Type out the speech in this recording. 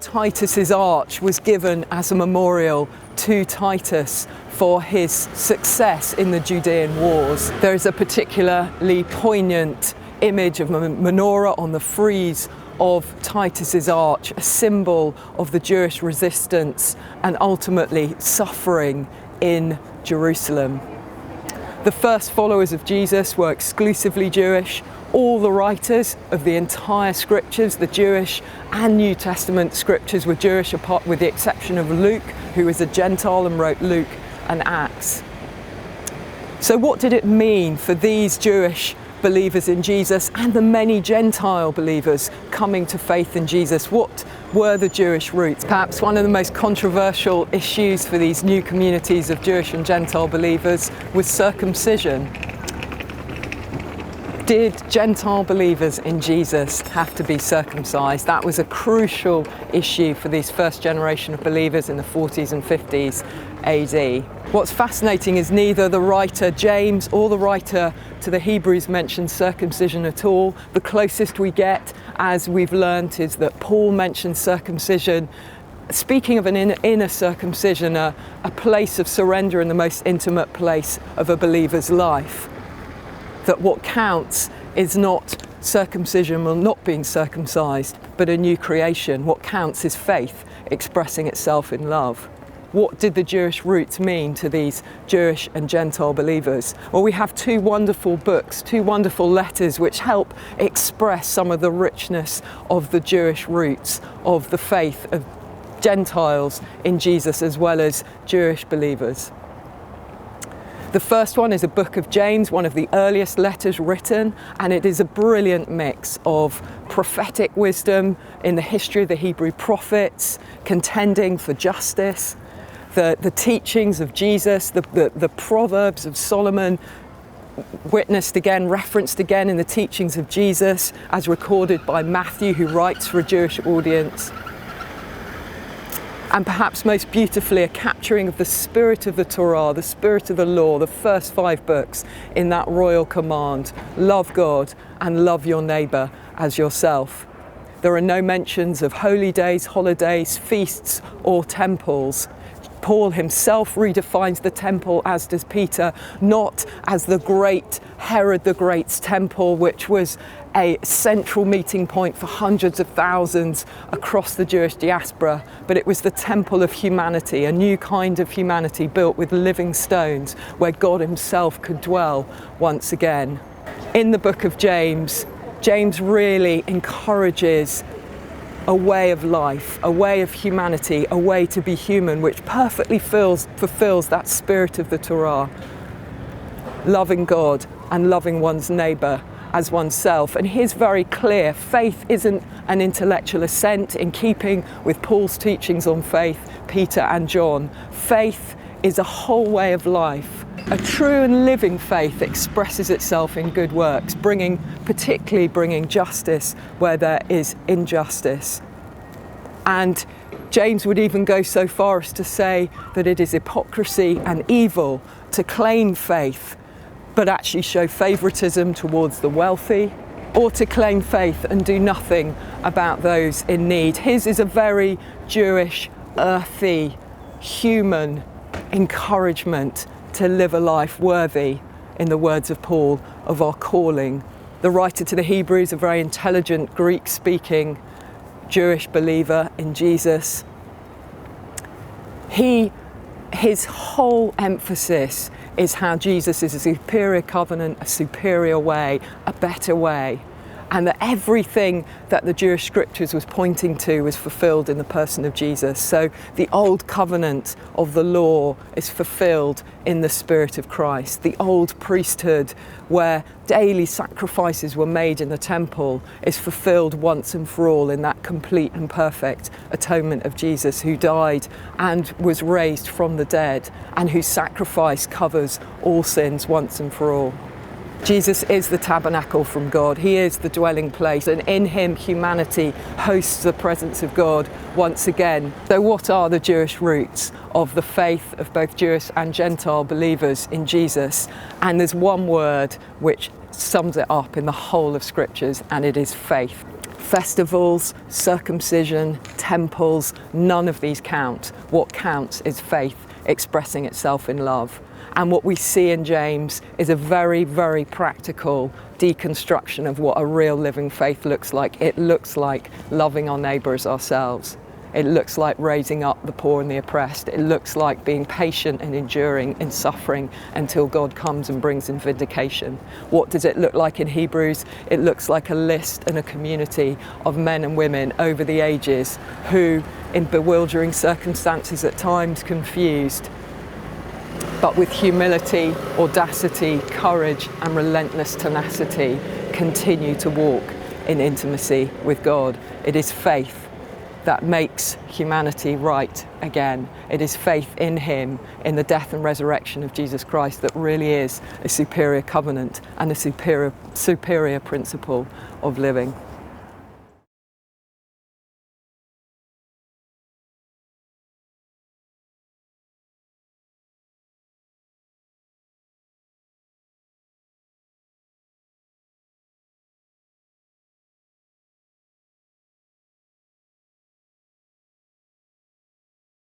Titus's arch was given as a memorial to Titus for his success in the Judean wars. There is a particularly poignant image of a menorah on the frieze of Titus's arch, a symbol of the Jewish resistance and ultimately suffering in Jerusalem. The first followers of Jesus were exclusively Jewish. All the writers of the entire scriptures, the Jewish and New Testament scriptures, were Jewish, apart with the exception of Luke, who was a Gentile and wrote Luke and Acts. So what did it mean for these Jewish believers in Jesus and the many Gentile believers coming to faith in Jesus? What were the Jewish roots? Perhaps one of the most controversial issues for these new communities of Jewish and Gentile believers was circumcision. Did Gentile believers in Jesus have to be circumcised? That was a crucial issue for these first generation of believers in the 40s and 50s AD. What's fascinating is neither the writer James or the writer to the Hebrews mentions circumcision at all. The closest we get, as we've learnt, is that Paul mentions circumcision, speaking of an inner circumcision, a place of surrender in the most intimate place of a believer's life. That what counts is not circumcision or not being circumcised, but a new creation. What counts is faith expressing itself in love. What did the Jewish roots mean to these Jewish and Gentile believers? Well, we have two wonderful books, two wonderful letters which help express some of the richness of the Jewish roots of the faith of Gentiles in Jesus as well as Jewish believers. The first one is a book of James, one of the earliest letters written, and it is a brilliant mix of prophetic wisdom in the history of the Hebrew prophets, contending for justice, the teachings of Jesus, the Proverbs of Solomon, witnessed again, referenced again in the teachings of Jesus, as recorded by Matthew, who writes for a Jewish audience. And perhaps most beautifully, a capturing of the spirit of the Torah, the spirit of the law, the first 5 books in that royal command: love God and love your neighbour as yourself. There are no mentions of holy days, holidays, feasts or temples. Paul himself redefines the temple, as does Peter, not as the great Herod the Great's temple, which was a central meeting point for hundreds of thousands across the Jewish diaspora, but it was the temple of humanity, a new kind of humanity built with living stones where God himself could dwell once again. In the book of James, James really encourages a way of life, a way of humanity, a way to be human, which perfectly fulfills that spirit of the Torah. Loving God and loving one's neighbour as oneself. And here's very clear: faith isn't an intellectual assent in keeping with Paul's teachings on faith, Peter and John. Faith is a whole way of life. A true and living faith expresses itself in good works, particularly bringing justice where there is injustice. And James would even go so far as to say that it is hypocrisy and evil to claim faith but actually show favouritism towards the wealthy, or to claim faith and do nothing about those in need. His is a very Jewish, earthy, human encouragement to live a life worthy, in the words of Paul, of our calling. The writer to the Hebrews, a very intelligent, Greek-speaking Jewish believer in Jesus. His whole emphasis is how Jesus is a superior covenant, a superior way, a better way, and that everything that the Jewish scriptures was pointing to was fulfilled in the person of Jesus. So the old covenant of the law is fulfilled in the Spirit of Christ. The old priesthood, where daily sacrifices were made in the temple, is fulfilled once and for all in that complete and perfect atonement of Jesus, who died and was raised from the dead, and whose sacrifice covers all sins once and for all. Jesus is the tabernacle from God. He is the dwelling place, and in him humanity hosts the presence of God once again. So what are the Jewish roots of the faith of both Jewish and Gentile believers in Jesus? And there's one word which sums it up in the whole of scriptures, and it is faith. Festivals, circumcision, temples, none of these count. What counts is faith expressing itself in love. And what we see in James is a very, very practical deconstruction of what a real living faith looks like. It looks like loving our neighbour as ourselves. It looks like raising up the poor and the oppressed. It looks like being patient and enduring in suffering until God comes and brings in vindication. What does it look like in Hebrews? It looks like a list and a community of men and women over the ages who, in bewildering circumstances at times confused, but with humility, audacity, courage and relentless tenacity, continue to walk in intimacy with God. It is faith that makes humanity right again. It is faith in him, in the death and resurrection of Jesus Christ, that really is a superior covenant and a superior principle of living.